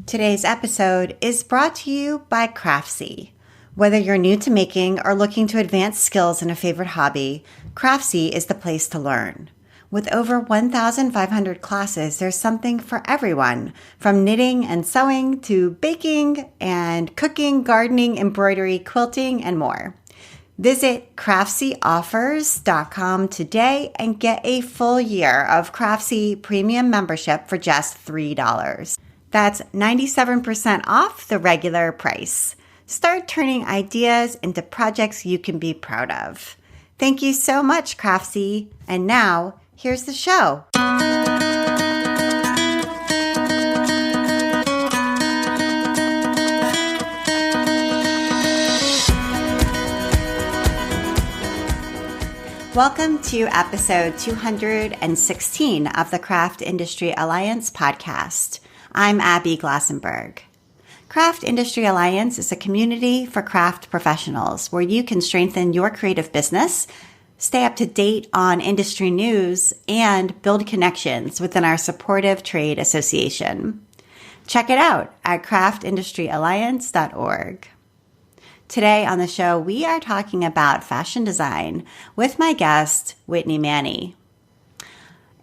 Today's episode is brought to you by Craftsy. Whether you're new to making or looking to advance skills in a favorite hobby, Craftsy is the place to learn. With over 1,500 classes, there's something for everyone, from knitting and sewing to baking and cooking, gardening, embroidery, quilting, and more. Visit CraftsyOffers.com today and get a full year of Craftsy premium membership for just $3. That's 97% off the regular price. Start turning ideas into projects you can be proud of. Thank you so much, Craftsy. And now, here's the show. Welcome to episode 216 of the Craft Industry Alliance podcast. I'm Abby Glassenberg. Craft Industry Alliance is a community for craft professionals where you can strengthen your creative business, stay up to date on industry news, and build connections within our supportive trade association. Check it out at craftindustyalliance.org. Today on the show, we are talking about fashion design with my guest, Whitney Manney.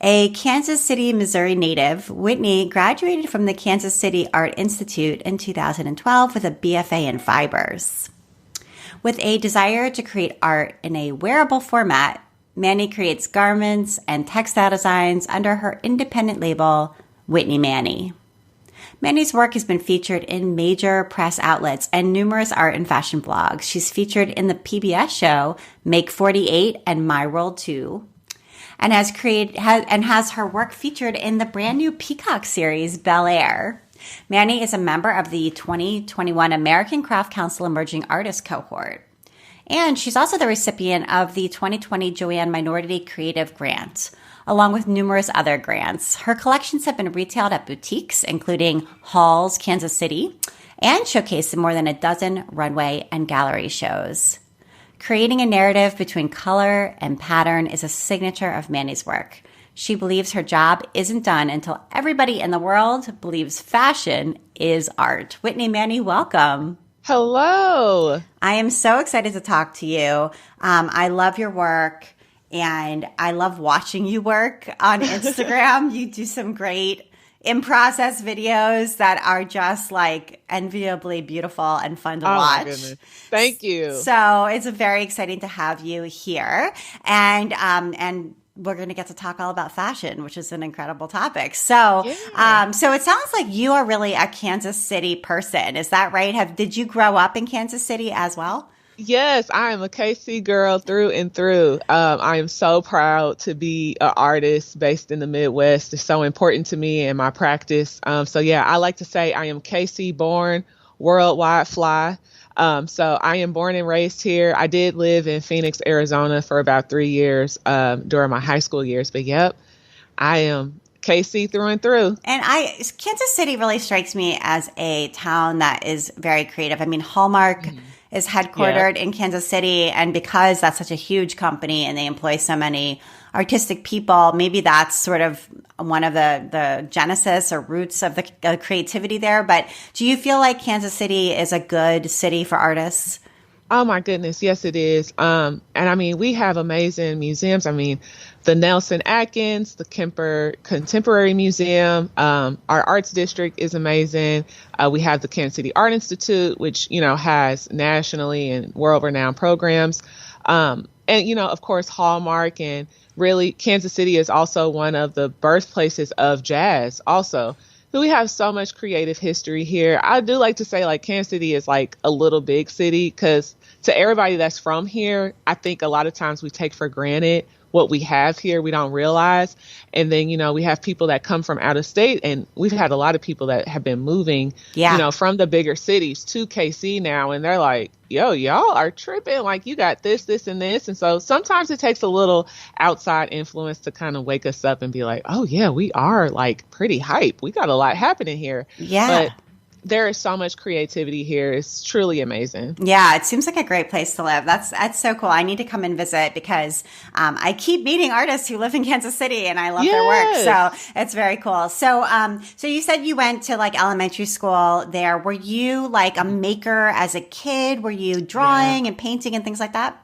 A Kansas City, Missouri native, Whitney graduated from the Kansas City Art Institute in 2012 with a BFA in fibers. With a desire to create art in a wearable format, Manney creates garments and textile designs under her independent label, Whitney Manney. Manney's work has been featured in major press outlets and numerous art and fashion blogs. She's featured in the PBS show Make48 and My World Too, and has her work featured in the brand new Peacock series Bel-Air. Manney is a member of the 2021 American Craft Council Emerging Artist Cohort. And she's also the recipient of the 2020 JOANN Minority Creative Grant, along with numerous other grants. Her collections have been retailed at boutiques, including Halls, Kansas City, and showcased in more than a dozen runway and gallery shows. Creating a narrative between color and pattern is a signature of Manney's work. She believes her job isn't done until everybody in the world believes fashion is art. Whitney Manney, welcome. Hello. I am so excited to talk to you. I love your work and I love watching you work on Instagram. You do some great in-process videos that are just like enviably beautiful and fun to watch. My goodness. Thank you. So it's very exciting to have you here. And we're going to get to talk all about fashion, which is an incredible topic. So, so it sounds like you are really a Kansas City person. Is that right? Did you grow up in Kansas City as well? Yes, I am a KC girl through and through. I am so proud to be an artist based in the Midwest. It's so important to me and my practice. So yeah, I like to say I am KC born, worldwide fly. So I am born and raised here. I did live in Phoenix, Arizona for about 3 years during my high school years. But yep, I am KC through and through. And Kansas City really strikes me as a town that is very creative. I mean, Hallmark is headquartered in Kansas City, and because that's such a huge company and they employ so many artistic people, maybe that's sort of one of the genesis or roots of the creativity there. But do you feel like Kansas City is a good city for artists? Oh my goodness, yes it is. And I mean, we have amazing museums. I mean, the Nelson Atkins, the Kemper Contemporary Museum, our arts district is amazing. We have the Kansas City Art Institute, which, has nationally and world-renowned programs. And, of course, Hallmark, and really Kansas City is also one of the birthplaces of jazz also. So we have so much creative history here. I do like to say Kansas City is like a little big city, because to everybody that's from here, I think a lot of times we take for granted what we have here. We don't realize. And then, we have people that come from out of state, and we've had a lot of people that have been moving, from the bigger cities to KC now. And they're like, yo, y'all are tripping. Like, you got this, this, and this. And so sometimes it takes a little outside influence to kind of wake us up and be like, oh yeah, we are like pretty hype. We got a lot happening here. Yeah. But there is so much creativity here. It's truly amazing. Yeah, it seems like a great place to live. That's so cool. I need to come and visit because I keep meeting artists who live in Kansas City, and I love their work. So it's very cool. So so you said you went to like elementary school there. Were you like a maker as a kid? Were you drawing and painting and things like that?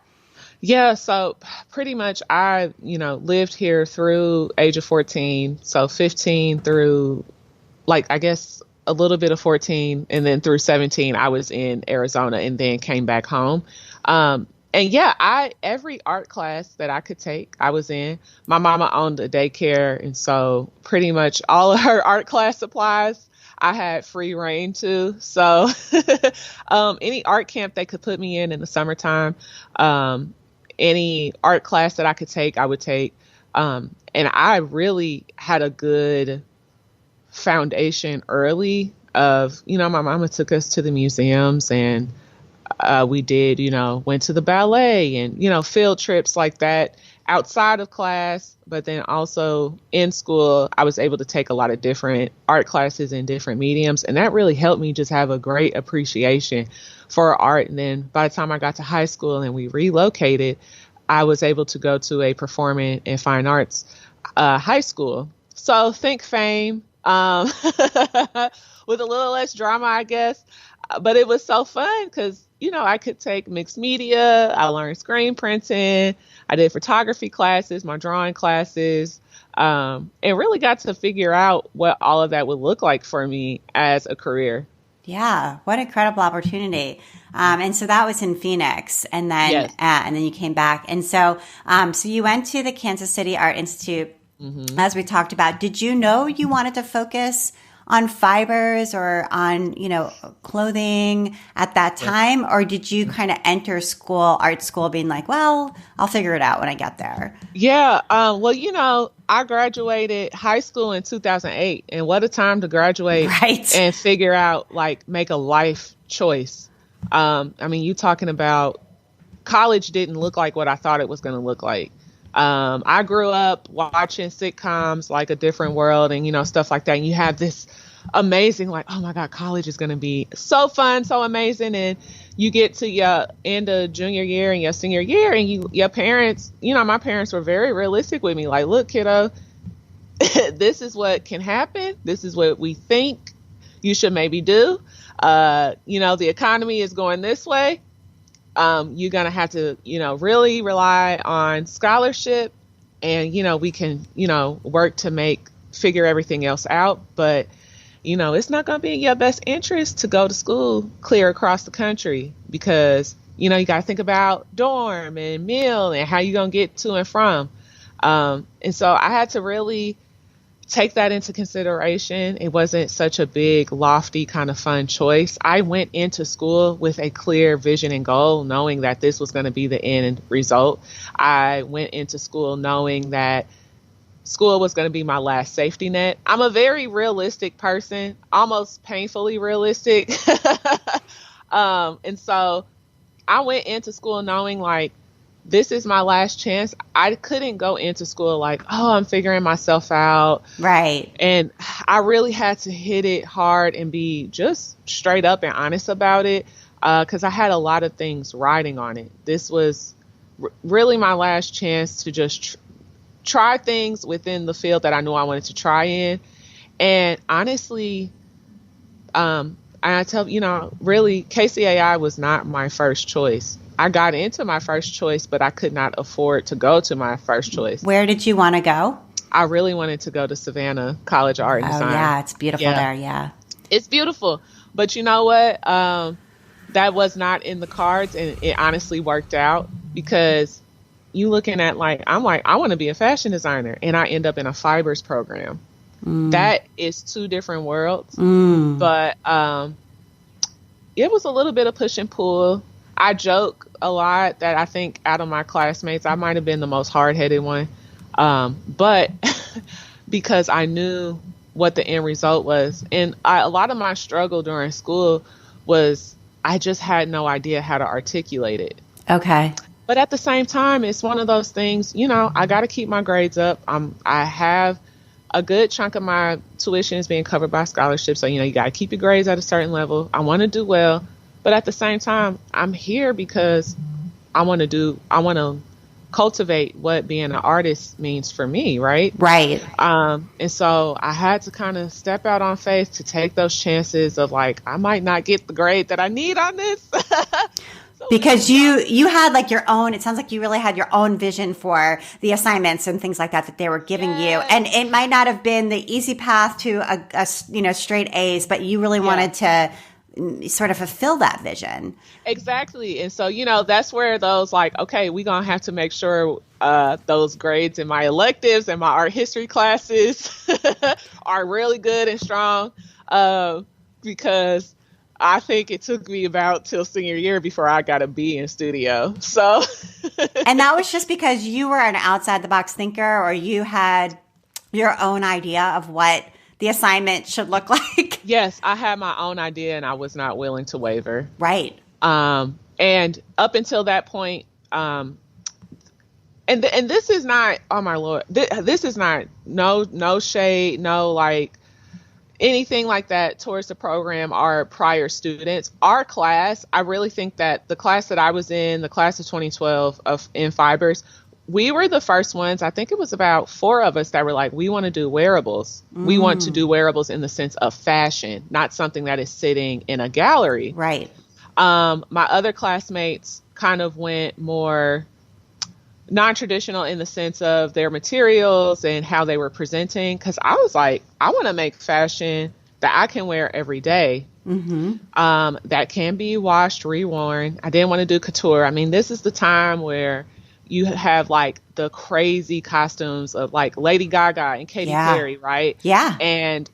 Yeah, so pretty much I, lived here through age of 14. So 15 through like, I guess a little bit of 14, and then through 17, I was in Arizona and then came back home. And yeah, every art class that I could take, I was in. My mama owned a daycare, and so pretty much all of her art class supplies I had free reign to. So any art camp they could put me in the summertime, any art class that I could take, I would take. And I really had a good foundation early of, my mama took us to the museums, and we did, went to the ballet and, field trips like that outside of class. But then also in school, I was able to take a lot of different art classes in different mediums. And that really helped me just have a great appreciation for art. And then by the time I got to high school and we relocated, I was able to go to a performing and fine arts high school. So think fame, with a little less drama, I guess. But it was so fun because, I could take mixed media. I learned screen printing. I did photography classes, my drawing classes, and really got to figure out what all of that would look like for me as a career. Yeah, what an incredible opportunity. And so that was in Phoenix, and then Yes. And then you came back. And so so you went to the Kansas City Art Institute, as we talked about. Did you know you wanted to focus on fibers or on, clothing at that time? Or did you kind of enter art school being like, well, I'll figure it out when I get there? Yeah. Well, I graduated high school in 2008, and what a time to graduate and figure out, make a life choice. You talking about college didn't look like what I thought it was going to look like. I grew up watching sitcoms like A Different World and, stuff like that. And you have this amazing, oh my God, college is going to be so fun, so amazing. And you get to your end of junior year and your senior year, and your parents, my parents were very realistic with me. Like, look, kiddo, this is what can happen. This is what we think you should maybe do. The economy is going this way. You're going to have to, really rely on scholarship, and, we can, work to figure everything else out. But, it's not going to be in your best interest to go to school clear across the country because, you got to think about dorm and meal and how you're going to get to and from. And so I had to really take that into consideration. It wasn't such a big, lofty kind of fun choice. I went into school with a clear vision and goal, knowing that this was going to be the end result. I went into school knowing that school was going to be my last safety net. I'm a very realistic person, almost painfully realistic. And so I went into school knowing this is my last chance. I couldn't go into school I'm figuring myself out. Right. And I really had to hit it hard and be just straight up and honest about it because I had a lot of things riding on it. This was really my last chance to just try things within the field that I knew I wanted to try in. And honestly, I tell really, KCAI was not my first choice. I got into my first choice, but I could not afford to go to my first choice. Where did you want to go? I really wanted to go to Savannah College of Art and Design. Oh, yeah, it's beautiful there, yeah. It's beautiful. But you know what? That was not in the cards, and it honestly worked out because you looking at I want to be a fashion designer, and I end up in a fibers program. That is two different worlds. But it was a little bit of push and pull. I joke a lot that I think out of my classmates, I might have been the most hard-headed one. But because I knew what the end result was. And a lot of my struggle during school was I just had no idea how to articulate it. Okay. But at the same time, it's one of those things, I got to keep my grades up. I have a good chunk of my tuition is being covered by scholarships. So, you got to keep your grades at a certain level. I want to do well. But at the same time, I'm here because I want to cultivate what being an artist means for me, right? Right. And so I had to kind of step out on faith to take those chances of like, I might not get the grade that I need on this. Because you had like your own, it sounds like you really had your own vision for the assignments and things like that they were giving you. And it might not have been the easy path to a straight A's, but you really wanted to sort of fulfill that vision. Exactly. And so, that's where those like, okay, we're going to have to make sure those grades in my electives and my art history classes are really good and strong, because I think it took me about till senior year before I got a B in studio. So, and that was just because you were an outside the box thinker, or you had your own idea of what the assignment should look like. Yes, I had my own idea and I was not willing to waver. Right. And up until that point, and this is not, oh my Lord, this is not, no shade, no like anything like that towards the program or prior students. Our class, I really think that the class that I was in, the class of 2012 in fibers, we were the first ones. I think it was about 4 of us that were like, we want to do wearables. We want to do wearables in the sense of fashion, not something that is sitting in a gallery. Right. My other classmates kind of went more non-traditional in the sense of their materials and how they were presenting. Cause I was like, I want to make fashion that I can wear every day. That can be washed, reworn. I didn't want to do couture. I mean, this is the time where you have like the crazy costumes of like Lady Gaga and Katy Perry, right? Yeah. And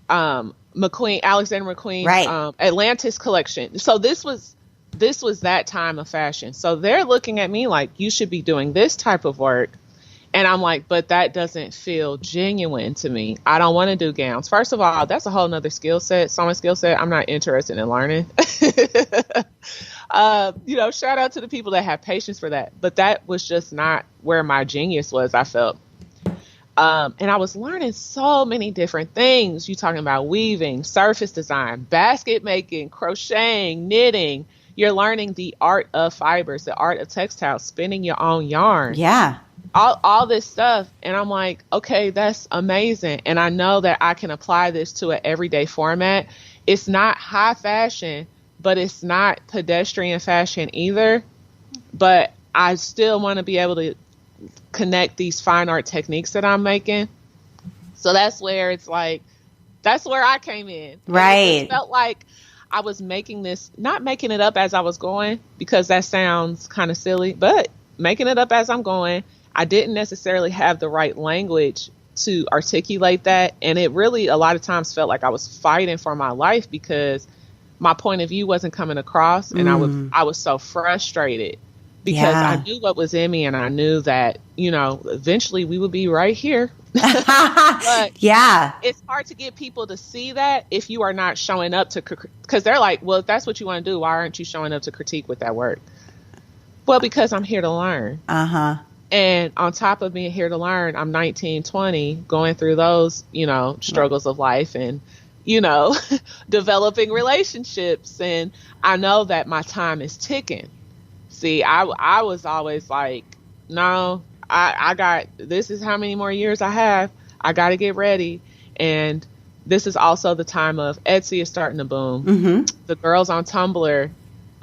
McQueen, Alexander McQueen, right. Atlantis collection. So this was that time of fashion. So they're looking at me like, you should be doing this type of work. And I'm like, but that doesn't feel genuine to me. I don't want to do gowns. First of all, that's a whole nother skill set, sewing skill set. I'm not interested in learning. Shout out to the people that have patience for that. But that was just not where my genius was, I felt. And I was learning so many different things. You're talking about weaving, surface design, basket making, crocheting, knitting. You're learning the art of fibers, the art of textiles, spinning your own yarn. Yeah. All this stuff. And I'm like, okay, that's amazing. And I know that I can apply this to an everyday format. It's not high fashion, but it's not pedestrian fashion either. But I still want to be able to connect these fine art techniques that I'm making. So that's where it's like, that's where I came in. Right. It felt like I was making this, not making it up as I was going, because that sounds kind of silly, but making it up as I'm going. I didn't necessarily have the right language to articulate that. And it really a lot of times felt like I was fighting for my life because my point of view wasn't coming across. And I was so frustrated because I knew what was in me and I knew that, eventually we would be right here. But it's hard to get people to see that if you are not showing up to, because they're like, well, if that's what you want to do, why aren't you showing up to critique with that work? Well, because I'm here to learn. And on top of being here to learn, I'm 19, 20, going through those, struggles of life and, developing relationships. And I know that my time is ticking. See, I was always like, no, I got, this is how many more years I have. I got to get ready. And this is also the time of Etsy is starting to boom. The girls on Tumblr,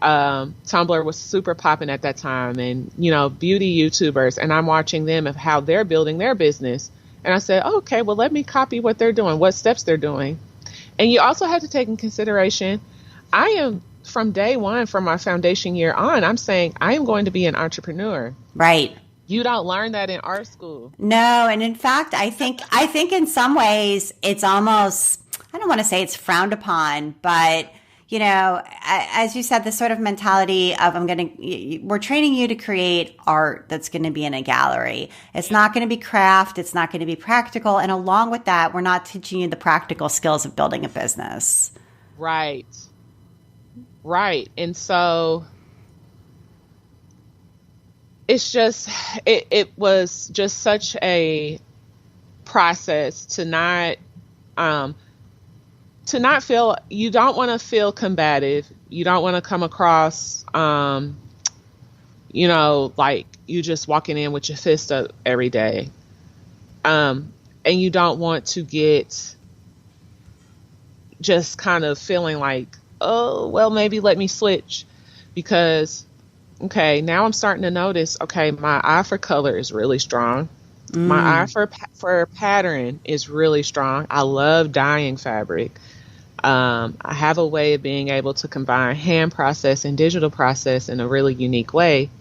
Tumblr was super popping at that time, and beauty YouTubers, and I'm watching them of how they're building their business. And I said, okay, well, let me copy what they're doing, what steps they're doing. And you also have to take in consideration, I am from day one, from my foundation year on, I'm saying I am going to be an entrepreneur. Right. You don't learn that in art school. No. And in fact, I think in some ways it's almost, I don't want to say it's frowned upon, but as you said, this sort of mentality of we're training you to create art that's going to be in a gallery. It's not going to be craft. It's not going to be practical. And along with that, we're not teaching you the practical skills of building a business. Right. And so it's just, it was just such a process to not feel, you don't want to feel combative. You don't want to come across, like you just walking in with your fist up every day. And you don't want to get just kind of feeling like, oh, well, maybe let me switch because, okay, now I'm starting to notice, okay, my eye for color is really strong. My eye for pattern is really strong. I love dyeing fabric. I have a way of being able to combine hand process and digital process in a really unique way.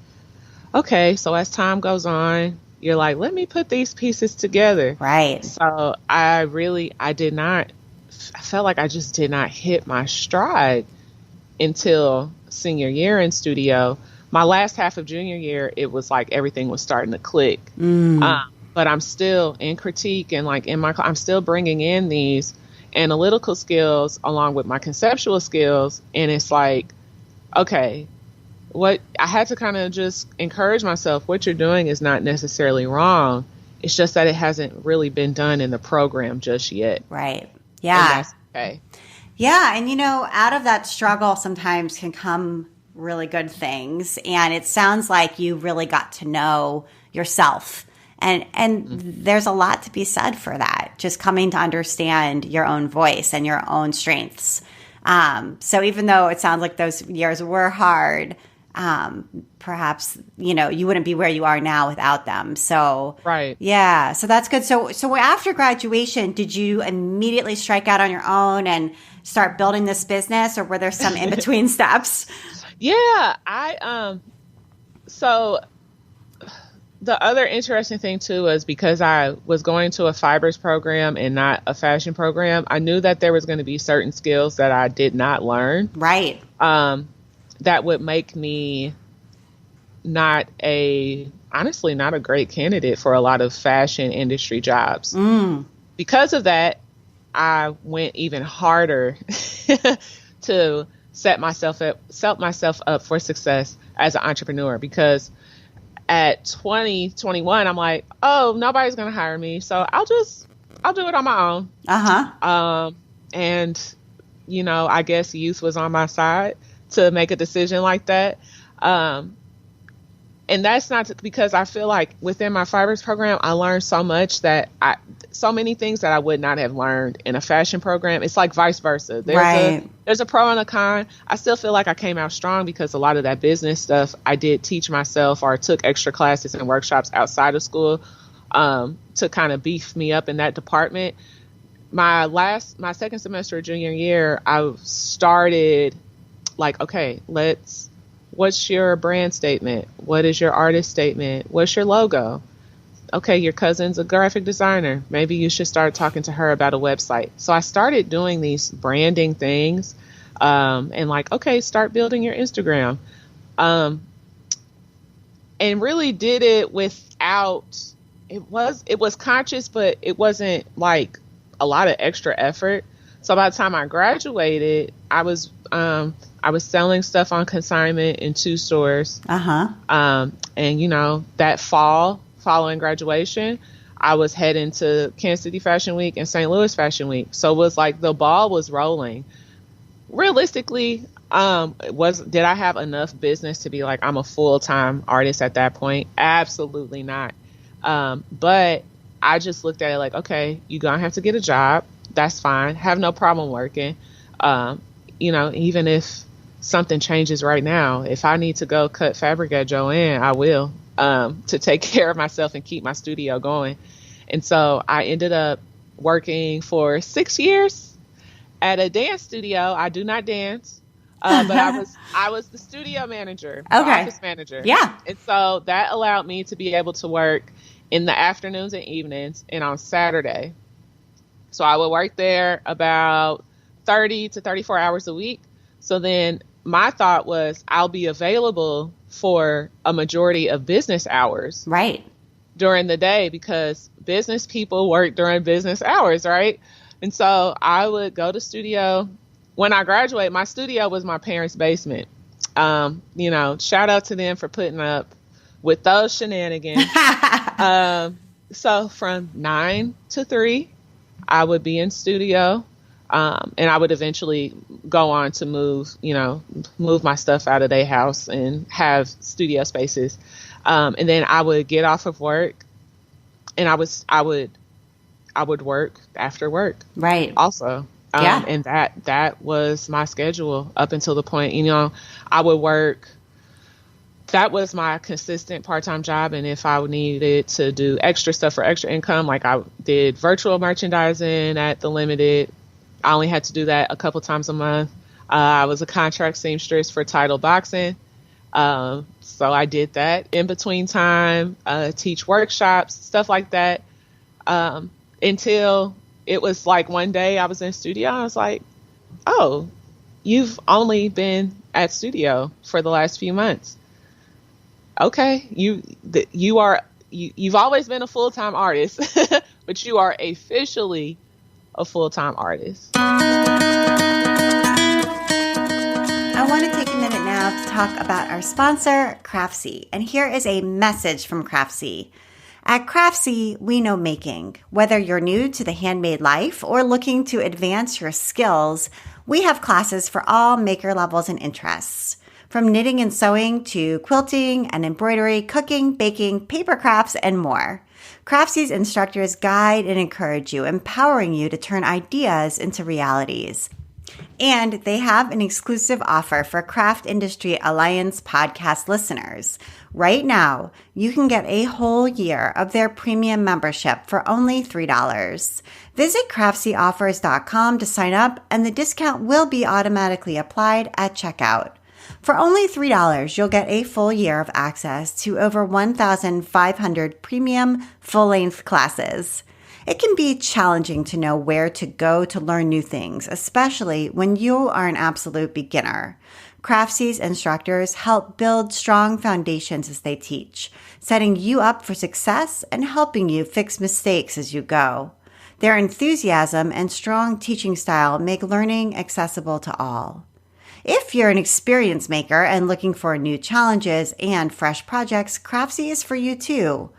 Okay, so as time goes on, you're like, let me put these pieces together. Right. So I felt like I just did not hit my stride until senior year in studio. My last half of junior year, it was like everything was starting to click. But I'm still in critique and like I'm still bringing in these analytical skills along with my conceptual skills. And it's like, okay, what I had to kind of just encourage myself, what you're doing is not necessarily wrong. It's just that it hasn't really been done in the program just yet. Right. Yeah. And that's okay. Yeah. And, out of that struggle sometimes can come really good things. And it sounds like you really got to know yourself. And there's a lot to be said for that, just coming to understand your own voice and your own strengths. So even though it sounds like those years were hard, perhaps, you wouldn't be where you are now without them. So, right. Yeah. So that's good. So after graduation, did you immediately strike out on your own and start building this business, or were there some in between steps? Yeah. So the other interesting thing too was because I was going to a fibers program and not a fashion program, I knew that there was going to be certain skills that I did not learn. Right. That would make me honestly not a great candidate for a lot of fashion industry jobs. Because of that, I went even harder to set myself up for success as an entrepreneur, because at 2021, I'm like, oh, nobody's going to hire me. So I'll do it on my own. And, I guess youth was on my side to make a decision like that. And that's not because I feel like within my fibers program, I learned so much so many things that I would not have learned in a fashion program. It's like vice versa. There's a pro and a con. I still feel like I came out strong because a lot of that business stuff I did teach myself or took extra classes and workshops outside of school to kind of beef me up in that department. My second semester of junior year, I started like, okay, what's your brand statement? What is your artist statement? What's your logo? Okay, your cousin's a graphic designer. Maybe you should start talking to her about a website. So I started doing these branding things and like, okay, start building your Instagram. And really did it without, it was conscious, but it wasn't like a lot of extra effort. So by the time I graduated, I was selling stuff on consignment in 2 stores. And that fall following graduation, I was heading to Kansas City Fashion Week and St. Louis Fashion Week. So it was like the ball was rolling. Realistically, did I have enough business to be like, I'm a full-time artist at that point? Absolutely not. But I just looked at it like, okay, you're going to have to get a job. That's fine. Have no problem working. Even if something changes right now, if I need to go cut fabric at JOANN, I will, to take care of myself and keep my studio going. And so I ended up working for 6 years at a dance studio. I do not dance, but I was the studio manager, the office manager. Yeah. And so that allowed me to be able to work in the afternoons and evenings and on Saturday. So I would work there about 30 to 34 hours a week. So then my thought was I'll be available for a majority of business hours. Right. During the day, because business people work during business hours, right? And so I would go to studio. When I graduated, my studio was my parents' basement. Shout out to them for putting up with those shenanigans. So from 9 to 3, I would be in studio. And I would eventually go on to move my stuff out of their house and have studio spaces. And then I would get off of work, and I would work after work. Right. Also. Yeah. And that was my schedule up until the point, I would work. That was my consistent part-time job. And if I needed to do extra stuff for extra income, like I did virtual merchandising at the Limited, I only had to do that a couple times a month. I was a contract seamstress for Title Boxing. So I did that in between time, teach workshops, stuff like that. Until it was like one day I was in studio. I was like, oh, you've only been at studio for the last few months. Okay. You've always been a full-time artist, but you are officially a full-time artist. I want to take a minute now to talk about our sponsor, Craftsy. And here is a message from Craftsy. At Craftsy, we know making. Whether you're new to the handmade life or looking to advance your skills, we have classes for all maker levels and interests. From knitting and sewing to quilting and embroidery, cooking, baking, paper crafts, and more. Craftsy's instructors guide and encourage you, empowering you to turn ideas into realities. And they have an exclusive offer for Craft Industry Alliance podcast listeners. Right now, you can get a whole year of their premium membership for only $3. Visit CraftsyOffers.com to sign up, and the discount will be automatically applied at checkout. For only $3, you'll get a full year of access to over 1,500 premium full-length classes. It can be challenging to know where to go to learn new things, especially when you are an absolute beginner. Craftsy's instructors help build strong foundations as they teach, setting you up for success and helping you fix mistakes as you go. Their enthusiasm and strong teaching style make learning accessible to all. If you're an experienced maker and looking for new challenges and fresh projects, Craftsy is for you too.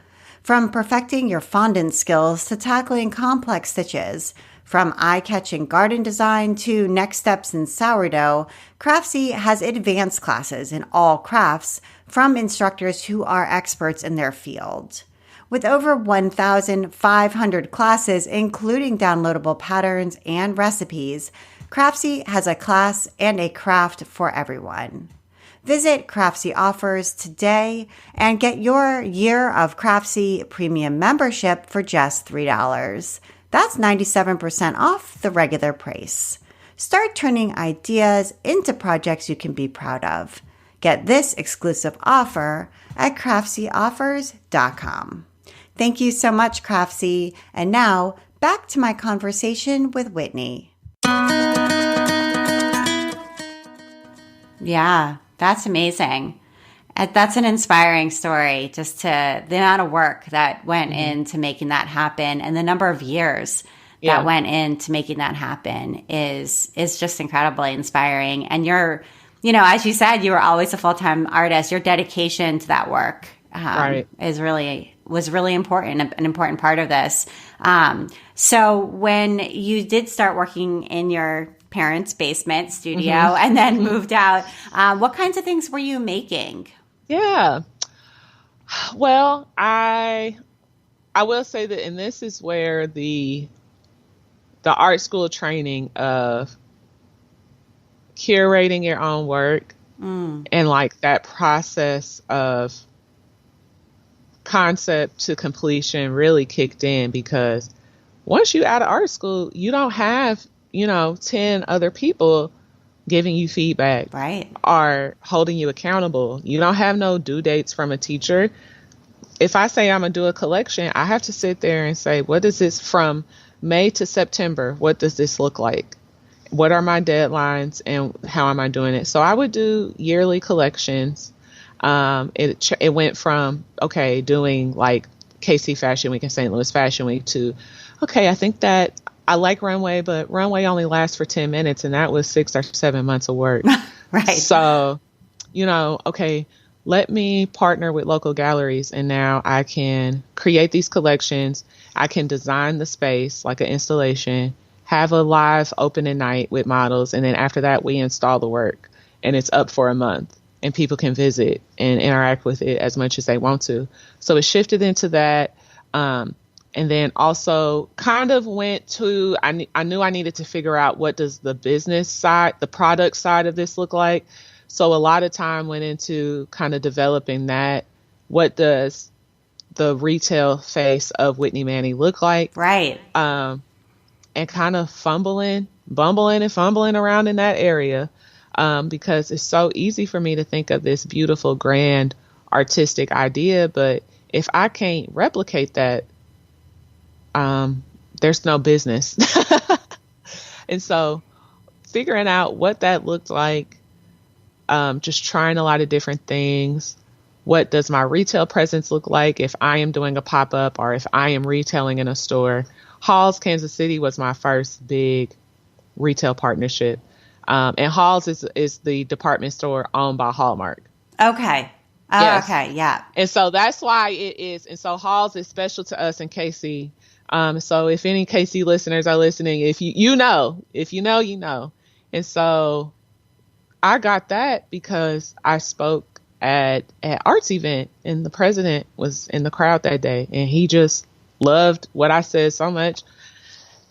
From perfecting your fondant skills to tackling complex stitches, from eye-catching garden design to next steps in sourdough, Craftsy has advanced classes in all crafts from instructors who are experts in their field. With over 1,500 classes, including downloadable patterns and recipes, Craftsy has a class and a craft for everyone. Visit Craftsy Offers today and get your year of Craftsy premium membership for just $3. That's 97% off the regular price. Start turning ideas into projects you can be proud of. Get this exclusive offer at CraftsyOffers.com. Thank you so much, Craftsy. And now, back to my conversation with Whitney. Yeah, that's amazing. That's an inspiring story, just to the amount of work that went into making that happen and the number of years that went into making that happen is just incredibly inspiring. And you're, as you said, you were always a full-time artist. Your dedication to that work was really important, an important part of this. So when you did start working in your parents' basement studio and then moved out, what kinds of things were you making? Yeah. Well, I will say that, and this is where the art school training of curating your own work and like that process of concept to completion really kicked in, because once you're out of art school, you don't have 10 other people giving you feedback, right, or holding you accountable. You don't have no due dates from a teacher. If I say I'm going to do a collection, I have to sit there and say, what is this from May to September? What does this look like? What are my deadlines and how am I doing it? So I would do yearly collections. It went from, doing like KC Fashion Week and St. Louis Fashion Week to, I think that I like runway, but runway only lasts for 10 minutes, and that was 6 or 7 months of work. Right. So, let me partner with local galleries, and now I can create these collections. I can design the space like an installation, have a live opening night with models, and then after that we install the work, and it's up for a month, and people can visit and interact with it as much as they want to. So it shifted into that. And then also kind of went to, I knew I needed to figure out, what does the business side, the product side of this look like? So a lot of time went into kind of developing that. What does the retail face of Whitney Manney look like? Right. And kind of bumbling and fumbling around in that area, because it's so easy for me to think of this beautiful, grand, artistic idea. But if I can't replicate that, there's no business. And so figuring out what that looked like, just trying a lot of different things. What does my retail presence look like if I am doing a pop-up or if I am retailing in a store? Halls, Kansas City was my first big retail partnership. And Halls is the department store owned by Hallmark. Okay. Oh, yes. Okay. Yeah. And so that's why it is. And so Halls is special to us in KC. So if any KC listeners are listening, if you know. And so I got that because I spoke at arts event, and the president was in the crowd that day, and he just loved what I said so much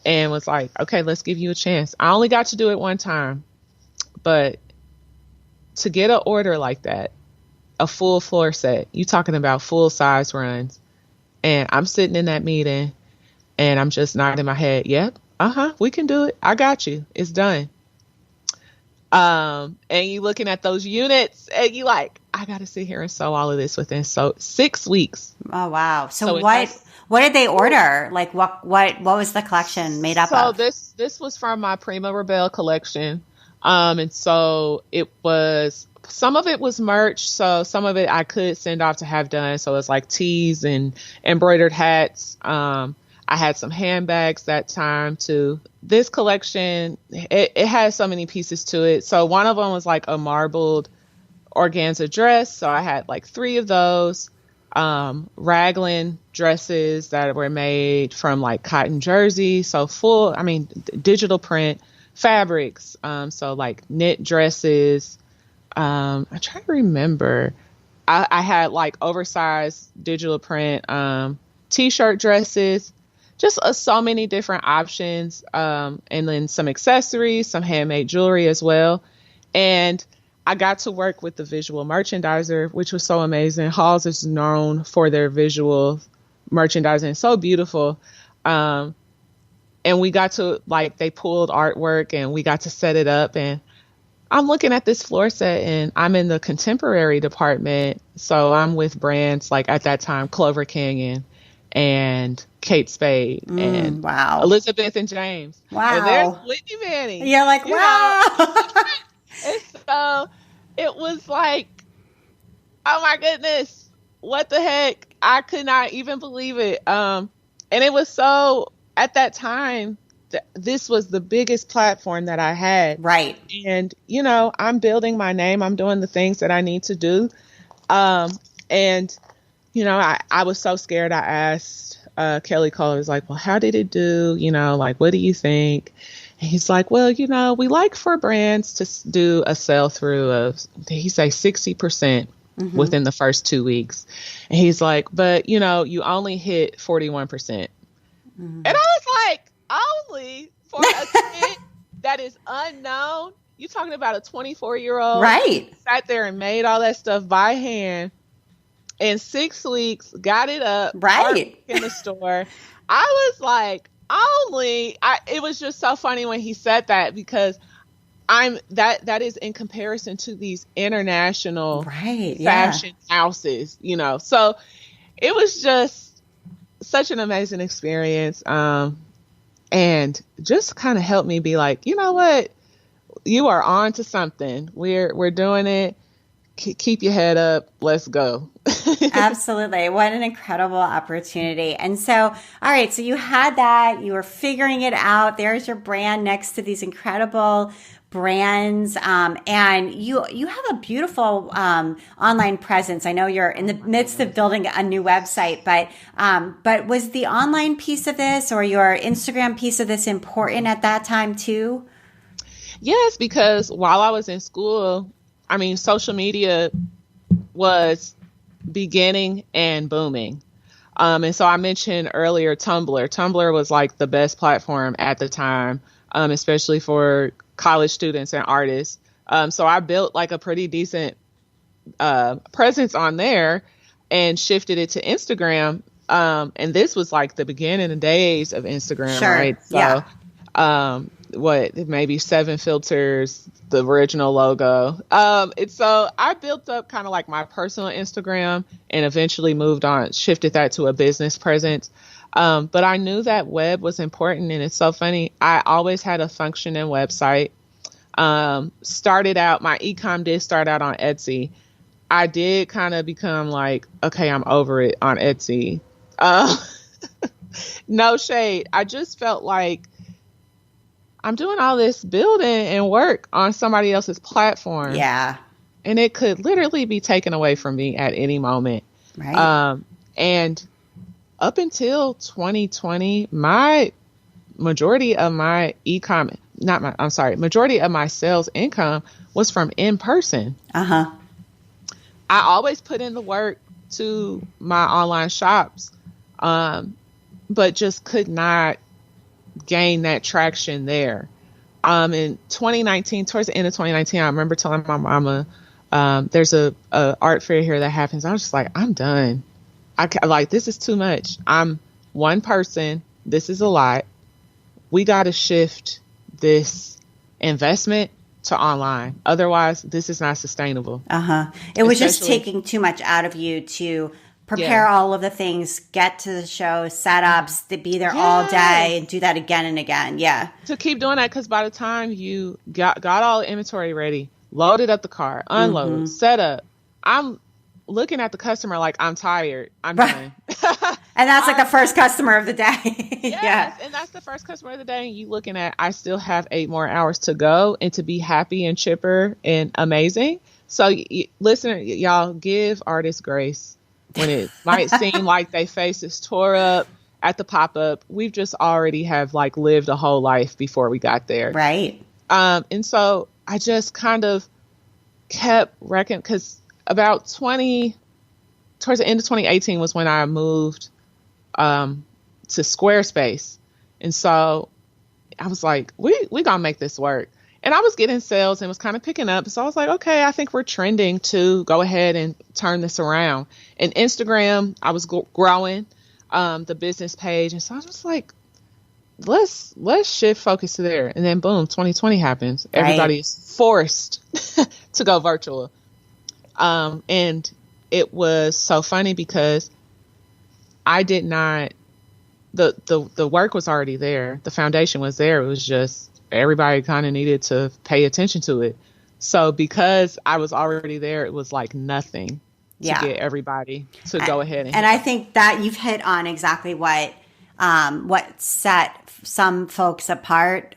and was like, okay, let's give you a chance. I only got to do it one time, but to get an order like that, a full floor set, you talking about full size runs, and I'm sitting in that meeting and I'm just nodding my head. Yep. We can do it. I got you. It's done. And you looking at those units and you like, I got to sit here and sew all of this within 6 weeks. Oh, wow. So what did they order? Like what was the collection made up of? So this was from my Prima Rebelle collection. And so some of it was merch. So some of it I could send off to have done. So it's like tees and embroidered hats. I had some handbags that time too. This collection, it has so many pieces to it. So one of them was like a marbled organza dress. So I had like 3 of those. Raglan dresses that were made from like cotton jersey. So digital print fabrics. So like knit dresses. I'm trying to remember. I had like oversized digital print t-shirt dresses. Just so many different options, and then some accessories, some handmade jewelry as well. And I got to work with the visual merchandiser, which was so amazing. Halls is known for their visual merchandising, so beautiful. And we got to, they pulled artwork and we got to set it up. And I'm looking at this floor set and I'm in the contemporary department. So I'm with brands like at that time, Clover Canyon and Kate Spade and wow. Elizabeth and James. Wow. And there's Whitney Manney. You're like, wow. And so it was like, oh my goodness, what the heck? I could not even believe it. And it was so, at that time, this was the biggest platform that I had. Right. And, I'm building my name. I'm doing the things that I need to do. And I was so scared. I asked Kelly Cole, was like, well, how did it do? What do you think? And he's like, well, we like for brands to do a sell through of, he say 60% within the first 2 weeks. And he's like, but, you only hit 41%. And I was like, only for a kid that is unknown? You talking about a 24-year-old? Right. Sat there and made all that stuff by hand. In 6 weeks, got it up right in the store. I was like, it was just so funny when he said that, because that is in comparison to these international fashion houses, so it was just such an amazing experience. And just kind of helped me be like, you know what, you are on to something. We're doing it. keep your head up. Let's go. Absolutely. What an incredible opportunity. And so, all right, so you had that, you were figuring it out. There's your brand next to these incredible brands. And you have a beautiful online presence. I know you're in the midst of building a new website, but was the online piece of this or your Instagram piece of this important at that time too? Yes, because while I was in school, I mean, social media was beginning and booming. And so I mentioned earlier Tumblr. Tumblr was like the best platform at the time, especially for college students and artists. So I built like a pretty decent presence on there and shifted it to Instagram. And this was like the beginning days of Instagram, sure. Right? So, maybe 7 filters, the original logo. And so I built up kind of like my personal Instagram and eventually shifted that to a business presence. But I knew that web was important. And it's so funny. I always had a functioning website. Started out, my ecom did start out on Etsy. I did kind of become like, okay, I'm over it on Etsy. No shade. I just felt like I'm doing all this building and work on somebody else's platform. Yeah. And it could literally be taken away from me at any moment. Right. And up until 2020, majority of my sales income was from in person. Uh-huh. I always put in the work to my online shops, but just could not gain that traction there. In 2019, towards the end of 2019, I remember telling my mama, there's a art fair here that happens. I was just like, I'm done. This is too much. I'm one person. This is a lot. We got to shift this investment to online. Otherwise, this is not sustainable. It was just taking too much out of you to prepare all of the things, get to the show, setups, to be there all day and do that again and again. Yeah. To keep doing that, because by the time you got all the inventory ready, loaded up the car, unload, set up, I'm looking at the customer like, I'm tired. I'm done. And that's like the first customer of the day. Yes, and that's the first customer of the day. And you looking at, I still have 8 more hours to go and to be happy and chipper and amazing. So listen, y'all, give artists grace when it might seem like they face is tore up at the pop-up. We've just already have like lived a whole life before we got there. Right. And so I just kind of kept reckoning, because about towards the end of 2018 was when I moved to Squarespace. And so I was like, we gonna make this work. And I was getting sales and was kind of picking up. So I was like, okay, I think we're trending to go ahead and turn this around. And Instagram, I was growing the business page. And so I was just like, let's shift focus to there. And then boom, 2020 happens. Right. Everybody's forced to go virtual. And it was so funny because I did not, the work was already there. The foundation was there. It was just, everybody kind of needed to pay attention to it. So because I was already there, it was like nothing to get everybody to go ahead. And I think that you've hit on exactly what set some folks apart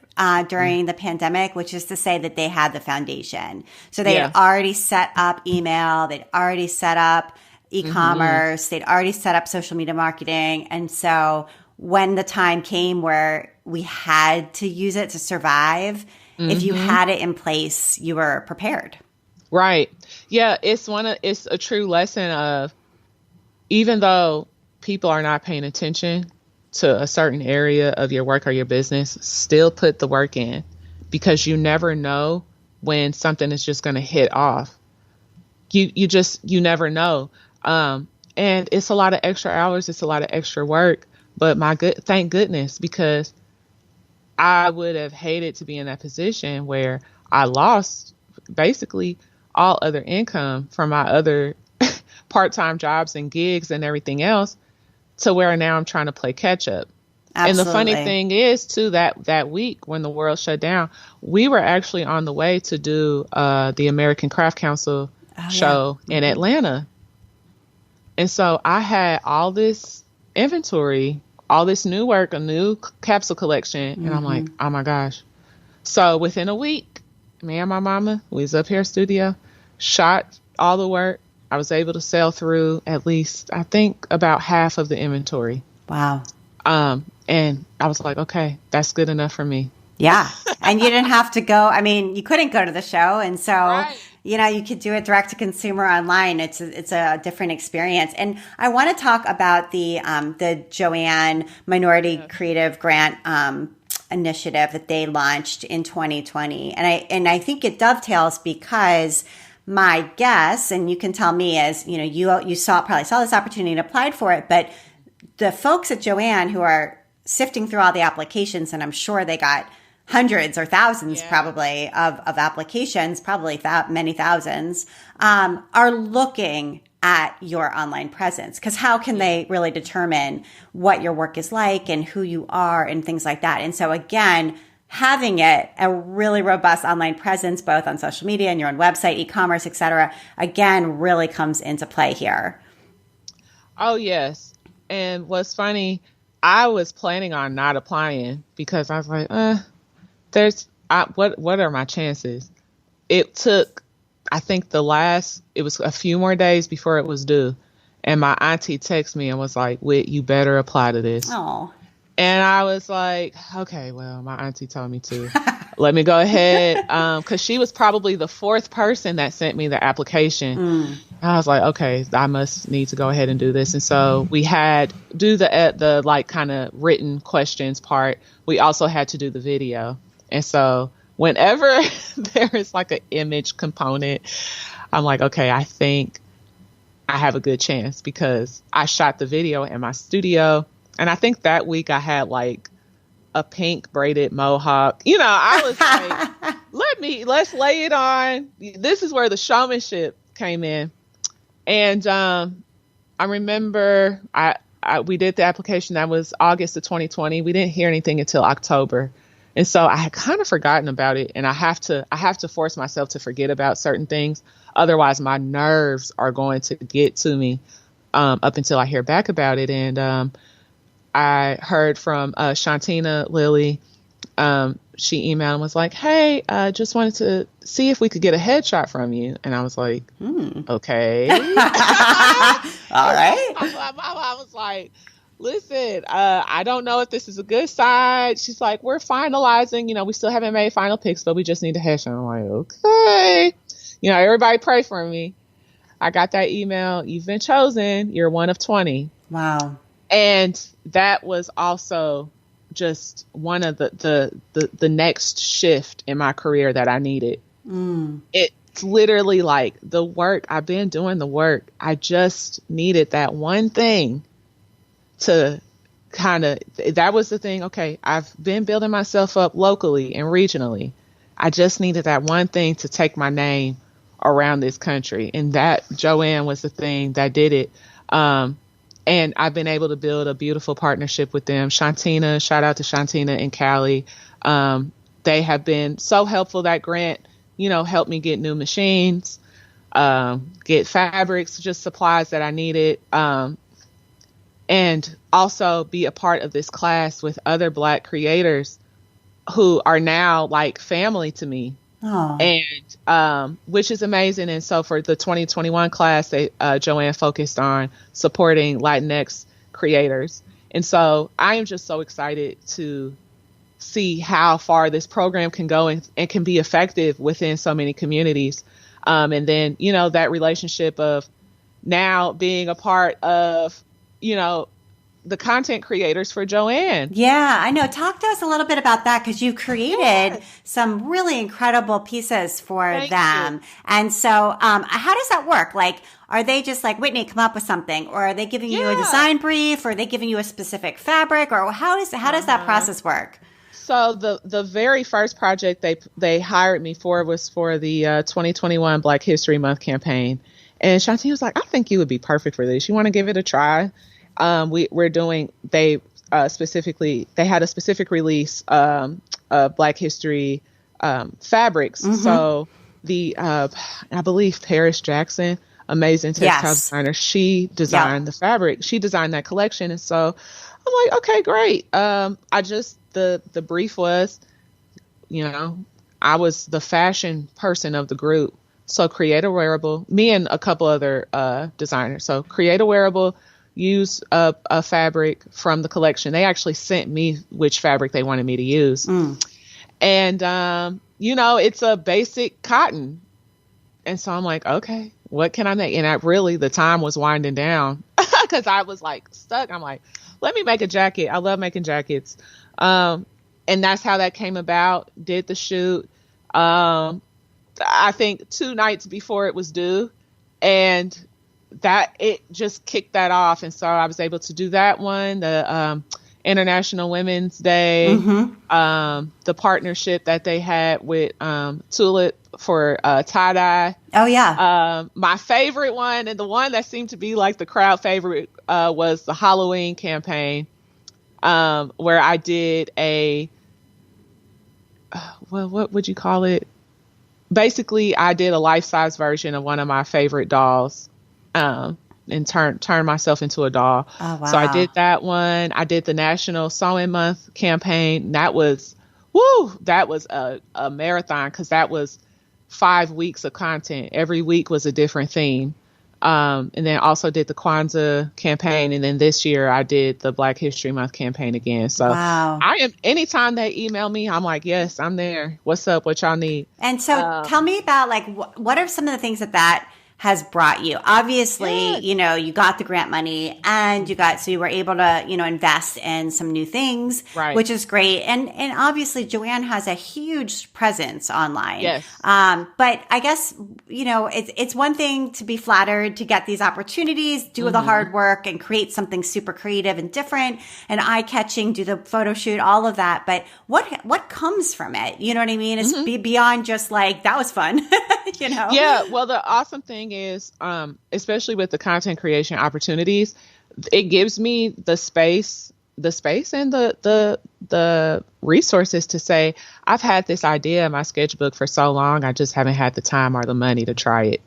during the pandemic, which is to say that they had the foundation. So they had already set up email. They'd already set up e-commerce. They'd already set up social media marketing. And so when the time came where we had to use it to survive, if you had it in place, you were prepared. Right. Yeah. It's a true lesson of, even though people are not paying attention to a certain area of your work or your business, still put the work in, because you never know when something is just going to hit off. You never know. And it's a lot of extra hours. It's a lot of extra work. But thank goodness, because I would have hated to be in that position where I lost basically all other income from my other part-time jobs and gigs and everything else, to where now I'm trying to play catch up. Absolutely. And the funny thing is too, that week when the world shut down, we were actually on the way to do the American Craft Council show in Atlanta. And so I had all this inventory, all this new work, a new capsule collection. And I'm like, oh my gosh. So within a week, me and my mama, we was up here in studio, shot all the work. I was able to sell through at least, I think, about half of the inventory. Wow. And I was like, okay, that's good enough for me. Yeah. And you didn't have to go. I mean, you couldn't go to the show. And so, you could do it direct to consumer online. It's a different experience. And I want to talk about the JOANN Minority Creative Grant, initiative that they launched in 2020. And I think it dovetails because my guess, and you can tell me, as you probably saw this opportunity and applied for it, but the folks at JOANN who are sifting through all the applications, and I'm sure they got hundreds or thousands probably of applications, probably many thousands, are looking at your online presence. Because how can they really determine what your work is like and who you are and things like that? And so again, having a really robust online presence, both on social media and your own website, e-commerce, et cetera, again, really comes into play here. Oh, yes. And what's funny, I was planning on not applying because I was like, what are my chances? It took, I think it was a few more days before it was due. And my auntie texted me and was like, Whit, you better apply to this. Oh. And I was like, okay, well, my auntie told me to. Let me go ahead. Because she was probably the fourth person that sent me the application. I was like, okay, I must need to go ahead and do this. And so we had do the like kind of written questions part. We also had to do the video. And so whenever there is like an image component, I'm like, okay, I think I have a good chance because I shot the video in my studio. And I think that week I had like a pink braided mohawk. I was like, let's lay it on. This is where the showmanship came in. And I remember we did the application. That was August of 2020. We didn't hear anything until October. And so I had kind of forgotten about it. And I have to force myself to forget about certain things. Otherwise, my nerves are going to get to me up until I hear back about it. And I heard from Shantina Lilly. She emailed and was like, hey, just wanted to see if we could get a headshot from you. And I was like, okay. All right. I was like, listen, I don't know if this is a good side. She's like, we're finalizing. We still haven't made final picks, but we just need a headshot. I'm like, okay. Everybody pray for me. I got that email. You've been chosen. You're one of 20. Wow. And that was also just one of the next shift in my career that I needed. It's literally like the work. I've been doing the work. I just needed that one thing to that was the thing. Okay, I've been building myself up locally and regionally. I just needed that one thing to take my name around this country. And that JOANN was the thing that did it. And I've been able to build a beautiful partnership with them. Shantina, shout out to Shantina and Callie. They have been so helpful. That grant, helped me get new machines, get fabrics, just supplies that I needed. And also be a part of this class with other Black creators who are now like family to me. Oh. And which is amazing. And so for the 2021 class, JOANN focused on supporting Latinx creators. And so I am just so excited to see how far this program can go and can be effective within so many communities. And then, that relationship of now being a part of, the content creators for JOANN. Yeah, I know. Talk to us a little bit about that because you created some really incredible pieces for them. And so how does that work? Like, are they just like, Whitney, come up with something? Or are they giving you a design brief? Or are they giving you a specific fabric? Or how does that process work? So the very first project they hired me for was for the 2021 Black History Month campaign. And Shanti was like, I think you would be perfect for this. You want to give it a try? They had a specific release of Black History fabrics. Mm-hmm. So I believe Paris Jackson, amazing textile designer. She designed the fabric. She designed that collection. And so I'm like, okay, great. The brief was, I was the fashion person of the group. So create a wearable, me and a couple other designers. So create a wearable, use a fabric from the collection. They actually sent me which fabric they wanted me to use. And, it's a basic cotton. And so I'm like, okay, what can I make? And the time was winding down because I was like stuck. I'm like, let me make a jacket. I love making jackets. And that's how that came about. Did the shoot. I think 2 nights before it was due, and that it just kicked that off. And so I was able to do that one, the International Women's Day, the partnership that they had with Tulip for tie-dye. Oh, yeah. My favorite one, and the one that seemed to be like the crowd favorite, was the Halloween campaign, where I did what would you call it? Basically, I did a life-size version of one of my favorite dolls, and turned myself into a doll. Oh, wow. So I did that one. I did the National Sewing Month campaign. That was a marathon because that was 5 weeks of content. Every week was a different theme. And then also did the Kwanzaa campaign. And then this year I did the Black History Month campaign again. So anytime they email me, I'm like, yes, I'm there. What's up? What y'all need? And so tell me about what are some of the things that has brought you? Obviously, you got the grant money and so you were able to, invest in some new things, which is great. And obviously JOANN has a huge presence online. Yes. But I guess, it's one thing to be flattered to get these opportunities, do the hard work and create something super creative and different and eye catching, do the photo shoot, all of that. But what comes from it? You know what I mean? It's beyond just like, that was fun, Yeah. Well, the awesome thing is, especially with the content creation opportunities, it gives me the space and the resources to say, I've had this idea in my sketchbook for so long, I just haven't had the time or the money to try it.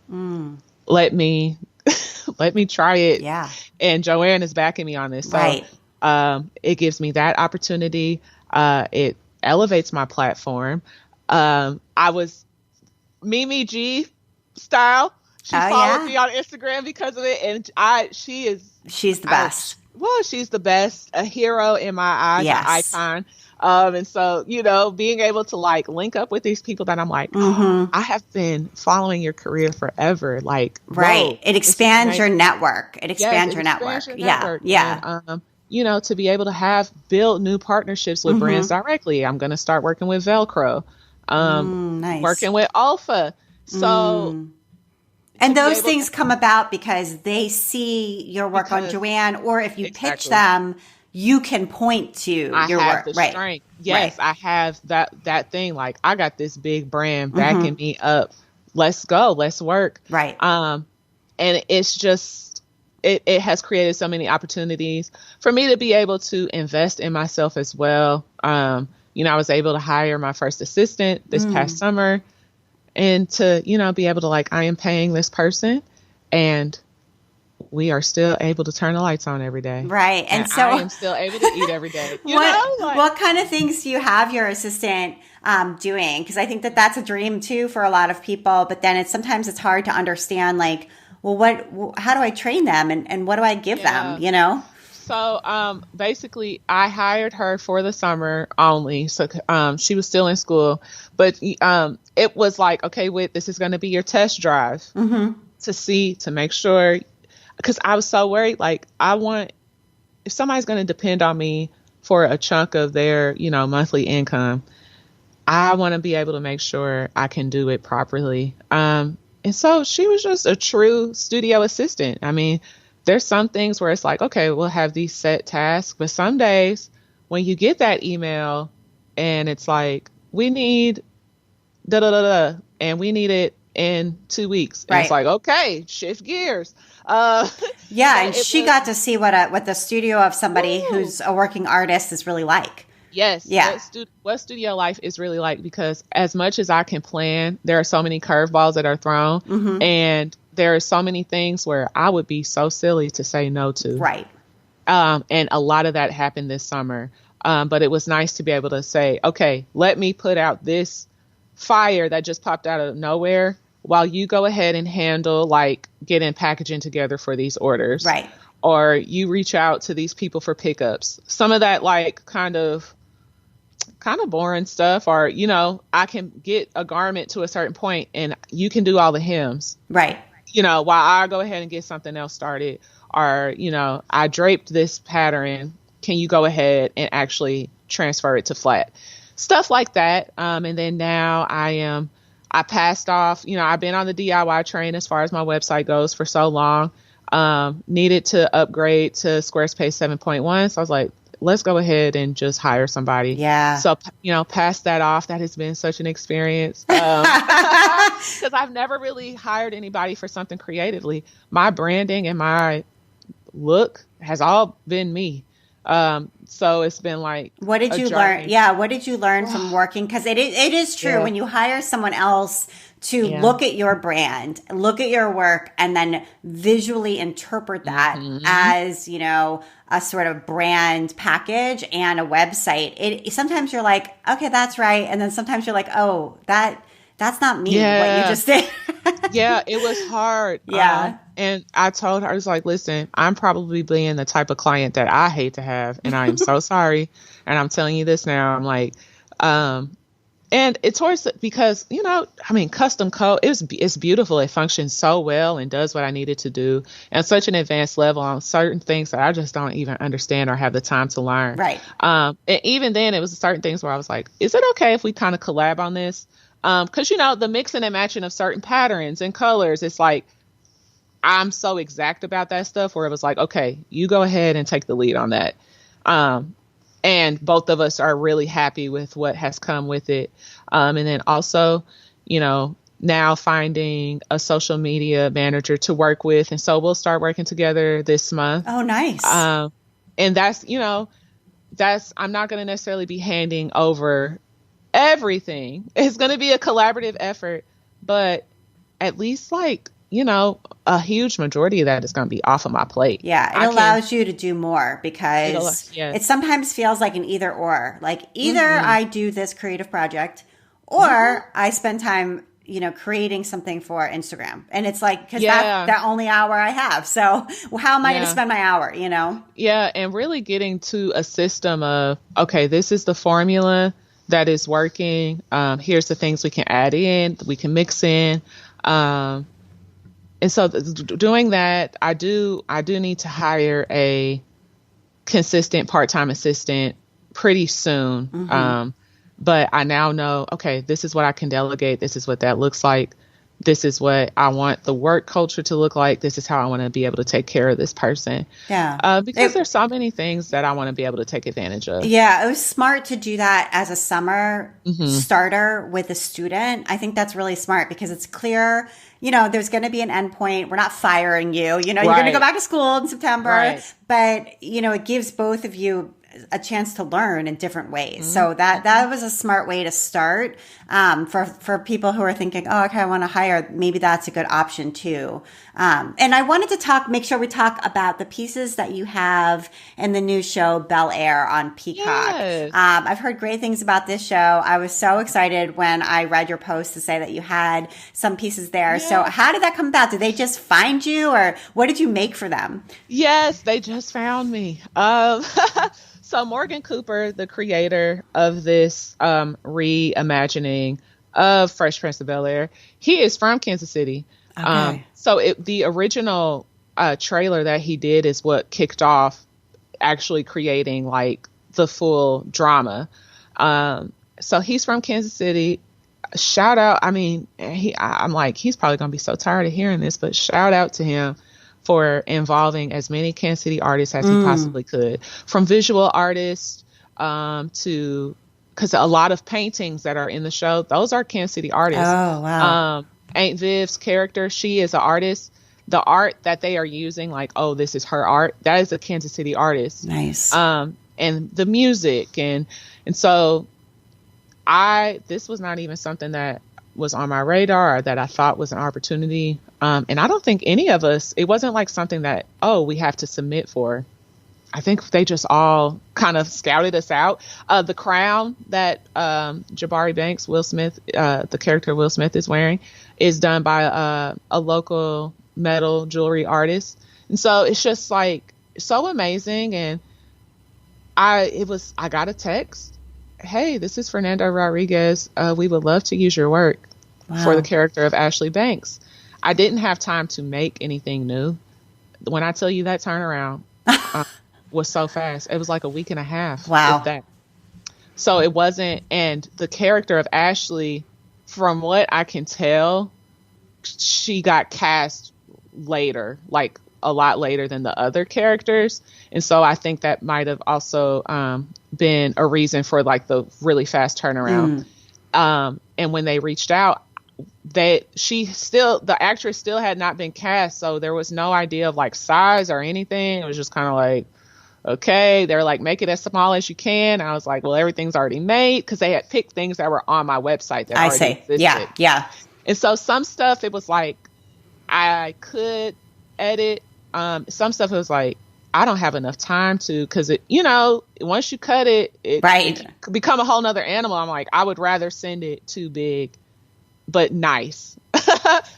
Let me try it. Yeah. And JOANN is backing me on this. So, it gives me that opportunity. It elevates my platform. I was Mimi G style. She followed me on Instagram because of it, and she's the best. She's the best, a hero in my eyes, an icon. And so, being able to link up with these people that I'm like, I have been following your career forever. It expands your network. It expands your network. Yeah. And, to be able to build new partnerships with brands directly. I'm going to start working with Velcro, nice. Working with Alpha. So, and those things come about because they see your work on JOANN, or if you pitch them, you can point to your work. The strength. Yes, I have that thing. I got this big brand backing me up. Let's go. Let's work. Right. And it's just, it has created so many opportunities for me to be able to invest in myself as well. I was able to hire my first assistant this past summer. And to, be able to I am paying this person and we are still able to turn the lights on every day. Right. And so I am still able to eat every day. What kind of things do you have your assistant doing? Because I think that's a dream too for a lot of people. But then sometimes it's hard to understand how do I train them and what do I give them, So basically, I hired her for the summer only. So she was still in school. But it was okay, this is going to be your test drive to make sure. Because I was so worried. If somebody's going to depend on me for a chunk of their, monthly income, I want to be able to make sure I can do it properly. And so she was just a true studio assistant. I mean, there's some things where it's okay, we'll have these set tasks, but some days when you get that email and it's we need and we need it in 2 weeks. And it's okay, shift gears. And she got to see what the studio of somebody who's a working artist is really like. Yes. Yeah. What studio life is really like, because as much as I can plan, there are so many curveballs that are thrown, and there are so many things where I would be so silly to say no to. Right. And a lot of that happened this summer. But it was nice to be able to say, okay, let me put out this fire that just popped out of nowhere while you go ahead and handle like getting packaging together for these orders. Right. Or you reach out to these people for pickups. Some of that like kind of boring stuff, or, you know, I can get a garment to a certain point and you can do all the hems. Right. You know, while I go ahead and get something else started. Or, you know, I draped this pattern. Can you go ahead and actually transfer it to flat? Stuff like that. And then now I passed off, you know, I've been on the DIY train as far as my website goes for so long. Needed to upgrade to Squarespace 7.1. So I was like, let's go ahead and just hire somebody. Yeah. So, you know, pass that off. That has been such an experience. Because I've never really hired anybody for something creatively. My branding and my look has all been me. So it's been like, what did you learn? Yeah. What did you learn from working? Because it is true when you hire someone else to look at your brand, look at your work, and then visually interpret that as, you know, a sort of brand package and a website. Sometimes you're like, okay, that's right. And then sometimes you're like, oh, that's not me, what you just did. Yeah, it was hard. Yeah. And I told her, I was like, listen, I'm probably being the type of client that I hate to have. And I am so sorry. And I'm telling you this now. I'm like, and it's towards, because, you know, I mean, custom code, it's beautiful. It functions so well and does what I needed to do at such an advanced level on certain things that I just don't even understand or have the time to learn. Right. And even then it was certain things where I was like, is it okay if we kind of collab on this? Cause you know, the mixing and matching of certain patterns and colors, it's like, I'm so exact about that stuff where it was like, okay, you go ahead and take the lead on that. And both of us are really happy with what has come with it. And then also, you know, now finding a social media manager to work with. And so we'll start working together this month. Oh, nice. And that's, you know, I'm not going to necessarily be handing over everything. It's going to be a collaborative effort, but at least like, you know, a huge majority of that is going to be off of my plate. Yeah, it allows you to do more because it sometimes feels like an either or. Like either I do this creative project or I spend time, you know, creating something for Instagram. And it's like, because that's the only hour I have. So how am I going to spend my hour, you know? Yeah, and really getting to a system of, okay, this is the formula that is working. Here's the things we can add in, we can mix in. And so doing that, I do need to hire a consistent part-time assistant pretty soon. But I now know, okay, this is what I can delegate. This is what that looks like. This is what I want the work culture to look like. This is how I want to be able to take care of this person. Yeah. Because there's so many things that I want to be able to take advantage of. Yeah. It was smart to do that as a summer starter with a student. I think that's really smart because it's clear, you know, there's going to be an endpoint. We're not firing you. You know, you're going to go back to school in September. But, you know, it gives both of you a chance to learn in different ways. So that was a smart way to start. For people who are thinking, oh, okay, I want to hire, maybe that's a good option too. And I wanted to make sure we talk about the pieces that you have in the new show Bel-Air on Peacock. Yes. I've heard great things about this show. I was so excited when I read your post to say that you had some pieces there. Yeah. So how did that come about? Did they just find you or what did you make for them? Yes, they just found me. So Morgan Cooper, the creator of this reimagining of Fresh Prince of Bel-Air, he is from Kansas City. Okay. So the original trailer that he did is what kicked off actually creating like the full drama. So he's from Kansas City. Shout out. I mean, I'm like, he's probably going to be so tired of hearing this, but shout out to him for involving as many Kansas City artists as he possibly could, from visual artists to, because a lot of paintings that are in the show, those are Kansas City artists. Oh, wow. Aunt Viv's character, she is an artist. The art that they are using, like, oh, this is her art, that is a Kansas City artist. Nice. and the music. And so this was not even something that was on my radar or that I thought was an opportunity. And I don't think any of us, it wasn't like something that, we have to submit for. I think they just all kind of scouted us out. The crown that Jabari Banks, Will Smith, the character Will Smith is wearing, is done by a local metal jewelry artist. And so it's just like so amazing. And I got a text. Hey, this is Fernando Rodriguez. We would love to use your work for the character of Ashley Banks. I didn't have time to make anything new. When I tell you that turnaround was so fast, it was like a week and a half. Wow. With that. So it wasn't, and the character of Ashley, from what I can tell, she got cast later, like a lot later than the other characters. And so I think that might have also been a reason for like the really fast turnaround. And when they reached out, the actress still had not been cast. So there was no idea of like size or anything. It was just kind of like, okay, they're like, make it as small as you can. And I was like, well, everything's already made, because they had picked things that were on my website that already existed. Yeah. And so some stuff, it was like, I could edit. Some stuff it was like, I don't have enough time to, because it, once you cut it could become a whole nother animal. I'm like, I would rather send it too big, but nice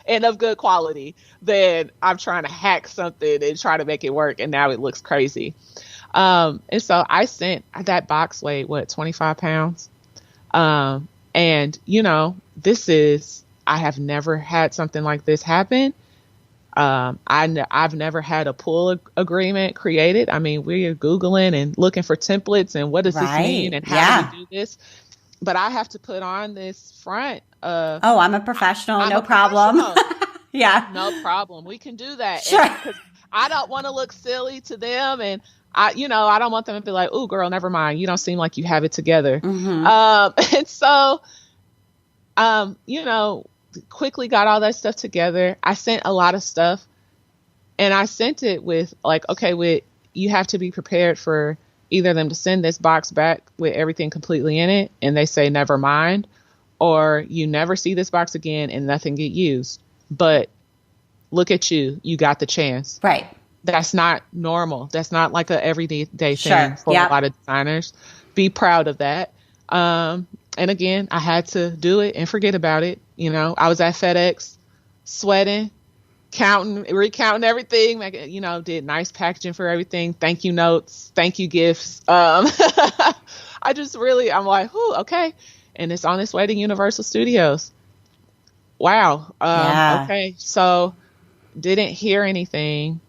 and of good quality, than I'm trying to hack something and try to make it work, and now it looks crazy. And so I sent that box weighed 25 pounds. And I have never had something like this happen. I've never had a pull agreement created. I mean, we're Googling and looking for templates and what does this mean and how do we do this? But I have to put on this front. I'm a professional. No problem. Yeah. No problem. We can do that. Sure. Because I don't want to look silly to them. And I don't want them to be like, "Ooh, girl, never mind. You don't seem like you have it together." And so, quickly got all that stuff together. I sent a lot of stuff, and I sent it with like, okay, you have to be prepared for either them to send this box back with everything completely in it, and they say, never mind, or you never see this box again and nothing get used. But look at you. You got the chance. Right. That's not normal. That's not like a everyday thing for a lot of designers. Be proud of that. And again, I had to do it and forget about it. I was at FedEx sweating, recounting everything, did nice packaging for everything. Thank you notes, thank you gifts. I'm like, okay. And it's on its way to Universal Studios. Wow. Okay. So didn't hear anything.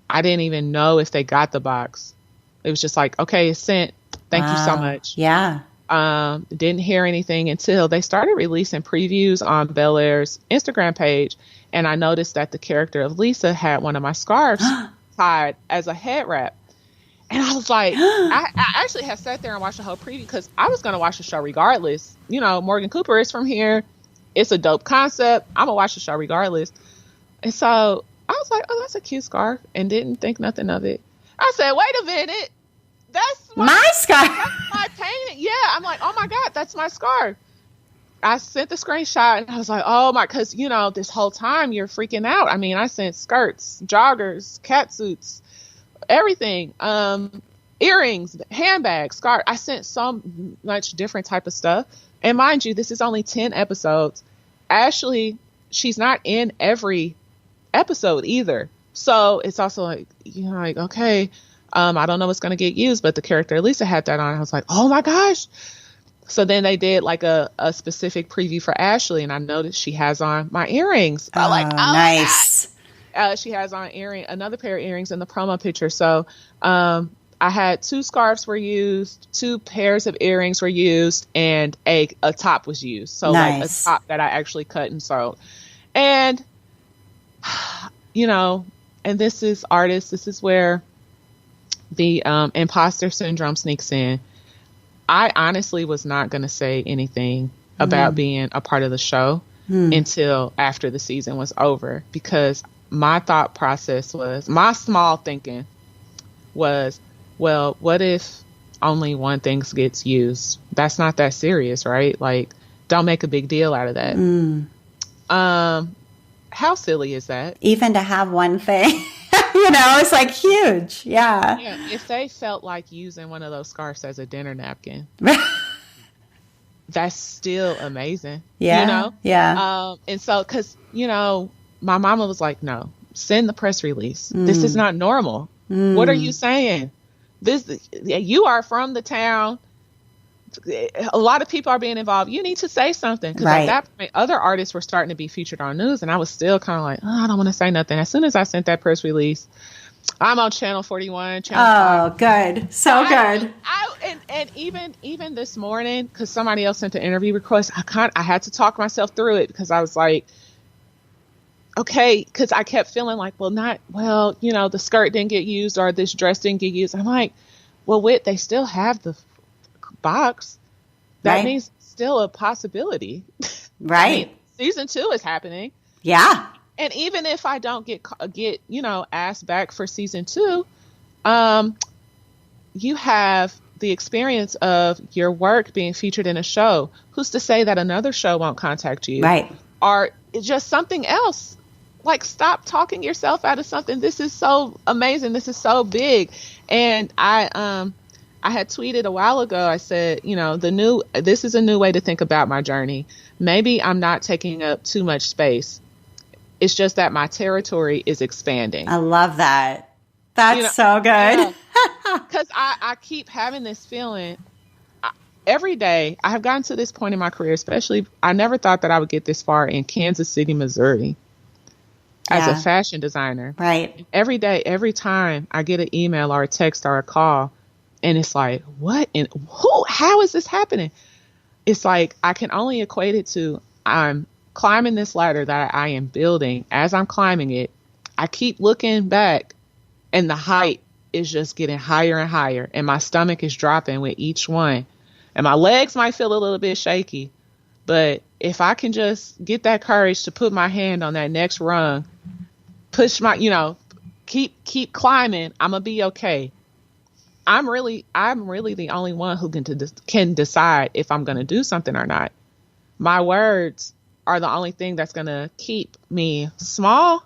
I didn't even know if they got the box. It was just like, okay, it's sent. Thank you so much. Yeah. Didn't hear anything until they started releasing previews on Bel-Air's Instagram page. And I noticed that the character of Lisa had one of my scarves tied as a head wrap. And I was like, I actually had sat there and watched the whole preview because I was going to watch the show regardless. Morgan Cooper is from here. It's a dope concept. I'm going to watch the show regardless. And so I was like, oh, that's a cute scarf, and didn't think nothing of it. I said, wait a minute. That's my scarf. That's my painting. Yeah. I'm like, oh my God, that's my scarf. I sent the screenshot and I was like, oh my, cause this whole time you're freaking out. I mean, I sent skirts, joggers, cat suits, everything, earrings, handbags, scarf. I sent so much different type of stuff. And mind you, this is only 10 episodes. Ashley, she's not in every episode either. So it's also like, okay, I don't know what's going to get used, but the character Lisa had that on. I was like, oh my gosh. So then they did like a specific preview for Ashley, and I noticed she has on my earrings. Oh, nice. She has on another pair of earrings in the promo picture. So I had 2 scarves were used, 2 pairs of earrings were used, and a top was used. So like a top that I actually cut and sewed. And, and this is artists. This is where the imposter syndrome sneaks in. I honestly was not going to say anything about being a part of the show until after the season was over, because my thought process was, my small thinking was, well, what if only one thing gets used. That's not that serious, right? Like, don't make a big deal out of that. How silly is that? Even to have one thing, it's like huge. Yeah. Yeah. If they felt like using one of those scarves as a dinner napkin, that's still amazing. Yeah. Yeah. And so, cause my mama was like, no, send the press release. This is not normal. What are you saying? You are from the town. A lot of people are being involved. You need to say something. Because at that point, other artists were starting to be featured on news, and I was still kind of like, I don't want to say nothing. As soon as I sent that press release, I'm on Channel 41. Channel 5. Good. So good. And even this morning, because somebody else sent an interview request, I had to talk myself through it, because I was like, okay, because I kept feeling like, the skirt didn't get used, or this dress didn't get used. I'm like, well, they still have the box. That means still a possibility. Right. I mean, season 2 is happening. Yeah. And even if I don't get asked back for season 2, you have the experience of your work being featured in a show. Who's to say that another show won't contact you? Right. Or just something else. Like, stop talking yourself out of something. This is so amazing. This is so big. And I had tweeted a while ago, I said, this is a new way to think about my journey. Maybe I'm not taking up too much space. It's just that my territory is expanding. I love that. That's so good. Because I keep having this feeling every day. I have gotten to this point in my career, especially, I never thought that I would get this far in Kansas City, Missouri, as a fashion designer. Right. Every day, every time I get an email or a text or a call, and it's like, what? And how is this happening? It's like, I can only equate it to, I'm climbing this ladder that I am building. As I'm climbing it, I keep looking back, and the height is just getting higher and higher. And my stomach is dropping with each one. And my legs might feel a little bit shaky. But if I can just get that courage to put my hand on that next rung, push my, keep climbing, I'm going to be okay. I'm really the only one who can decide if I'm going to do something or not. My words are the only thing that's going to keep me small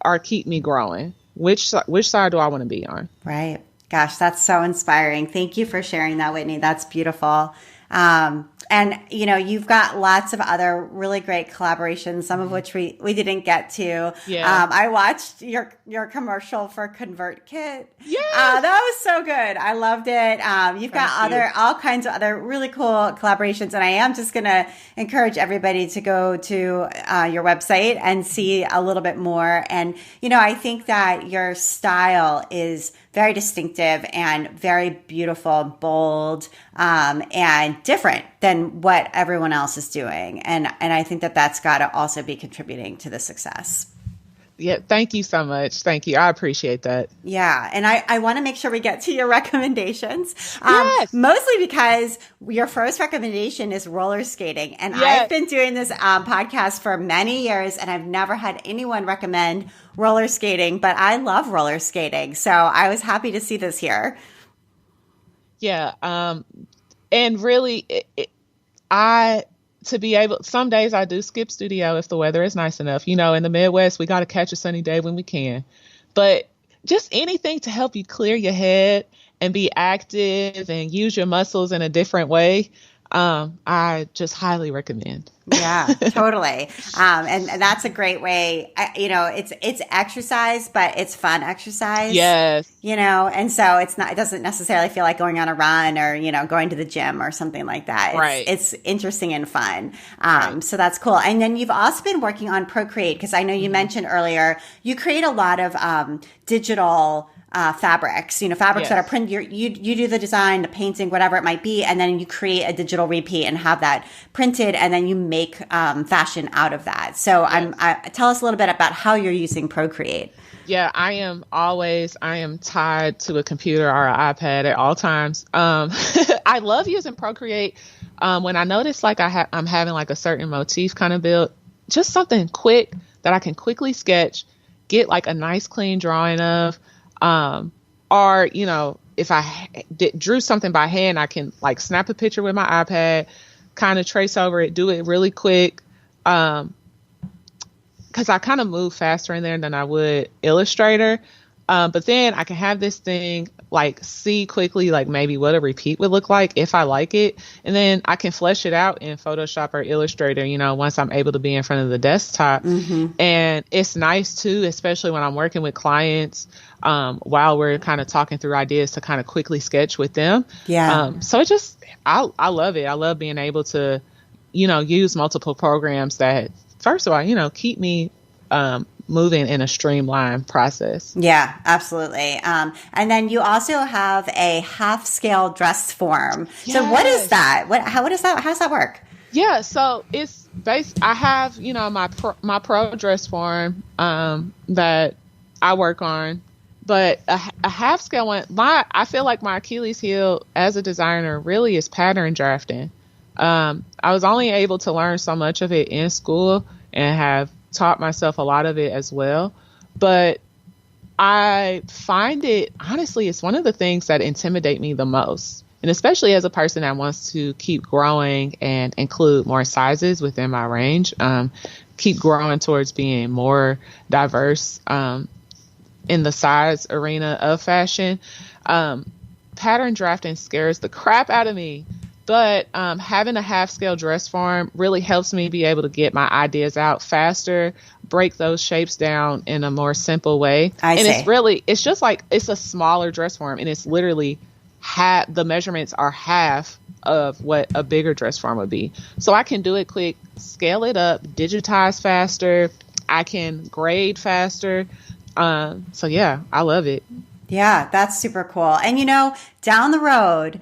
or keep me growing. Which side do I want to be on? Right. Gosh, that's so inspiring. Thank you for sharing that, Whitney. That's beautiful. And, you've got lots of other really great collaborations, some of which we didn't get to. Yeah. I watched your commercial for ConvertKit. Yeah. That was so good. I loved it. You've got all kinds of other really cool collaborations. And I am just going to encourage everybody to go to your website and see a little bit more. And, I think that your style is very distinctive and very beautiful, bold, and different than what everyone else is doing. And I think that that's got to also be contributing to the success. Yeah. Thank you so much. Thank you. I appreciate that. Yeah. And I want to make sure we get to your recommendations. Yes. Mostly because your first recommendation is roller skating. And I've been doing this podcast for many years, and I've never had anyone recommend roller skating, but I love roller skating. So I was happy to see this here. Yeah. And really, some days I do skip studio if the weather is nice enough. In the Midwest, we got to catch a sunny day when we can. But just anything to help you clear your head and be active and use your muscles in a different way, I just highly recommend. Yeah, totally. And that's a great way. It's exercise, but it's fun exercise. Yes. And so it doesn't necessarily feel like going on a run or, going to the gym or something like that. It's interesting and fun. So that's cool. And then you've also been working on Procreate, because I know you mentioned earlier, you create a lot of digital fabrics, fabrics that are printed. You do the design, the painting, whatever it might be, and then you create a digital repeat and have that printed, and then you make fashion out of that. So tell us a little bit about how you're using Procreate. Yeah, I am tied to a computer or an iPad at all times. I love using Procreate. When I notice like I'm having like a certain motif kind of built, just something quick that I can quickly sketch, get like a nice clean drawing of, or, if I drew something by hand, I can like snap a picture with my iPad, kind of trace over it, do it really quick. Because I kind of move faster in there than I would Illustrator. But then I can have this thing like see quickly, like maybe what a repeat would look like if I like it. And then I can flesh it out in Photoshop or Illustrator, you know, once I'm able to be in front of the desktop. And it's nice too, especially when I'm working with clients, while we're kind of talking through ideas to kind of quickly sketch with them. So it just, I love it. I love being able to, you know, use multiple programs that, first of all, you know, keep me, moving in a streamlined process. Yeah, absolutely. And then you also have a half scale dress form. Yes. So what is that? How does that work? Yeah. So it's I have, you know, my pro dress form, that I work on, but a half scale one, I feel like my Achilles heel as a designer really is pattern drafting. I was only able to learn so much of it in school and have taught myself a lot of it as well. But I find it, honestly, it's one of the things that intimidate me the most. And especially as a person that wants to keep growing and include more sizes within my range, keep growing towards being more diverse in the size arena of fashion. Pattern drafting scares the crap out of me. But having a half-scale dress form really helps me be able to get my ideas out faster, break those shapes down in a more simple way. It's just like, it's a smaller dress form, and it's literally the measurements are half of what a bigger dress form would be. So I can do it quick, scale it up, digitize faster. I can grade faster. So yeah, I love it. Yeah, that's super cool. And you know, down the road,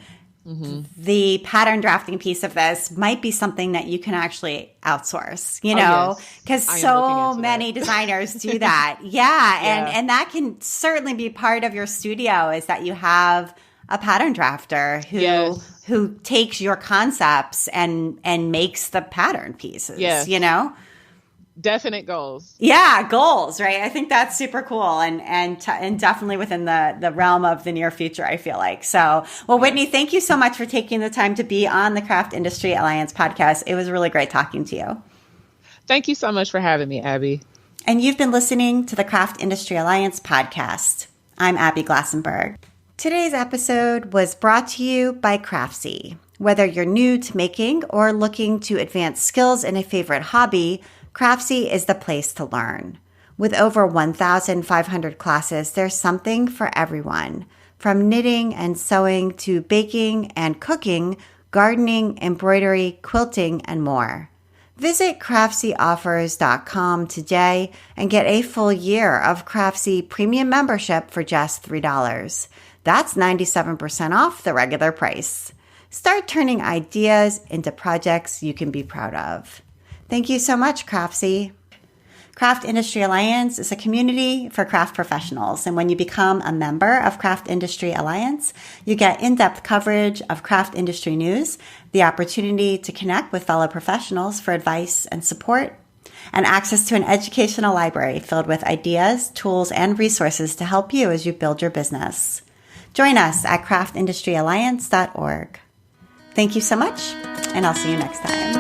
the pattern drafting piece of this might be something that you can actually outsource, you know, because so many designers do that. And that can certainly be part of your studio, is that you have a pattern drafter who takes your concepts and makes the pattern pieces, you know? Definite goals. Yeah, goals, right? I think that's super cool and definitely within the realm of the near future, I feel like. So, well, Whitney, thank you so much for taking the time to be on the Craft Industry Alliance podcast. It was really great talking to you. Thank you so much for having me, Abby. And you've been listening to the Craft Industry Alliance podcast. I'm Abby Glassenberg. Today's episode was brought to you by Craftsy. Whether you're new to making or looking to advance skills in a favorite hobby, Craftsy is the place to learn. With over 1,500 classes, there's something for everyone. From knitting and sewing to baking and cooking, gardening, embroidery, quilting, and more. Visit CraftsyOffers.com today and get a full year of Craftsy premium membership for just $3. That's 97% off the regular price. Start turning ideas into projects you can be proud of. Thank you so much, Craftsy. Craft Industry Alliance is a community for craft professionals. And when you become a member of Craft Industry Alliance, you get in-depth coverage of craft industry news, the opportunity to connect with fellow professionals for advice and support, and access to an educational library filled with ideas, tools, and resources to help you as you build your business. Join us at craftindustrｙalliance.org. Thank you so much, and I'll see you next time.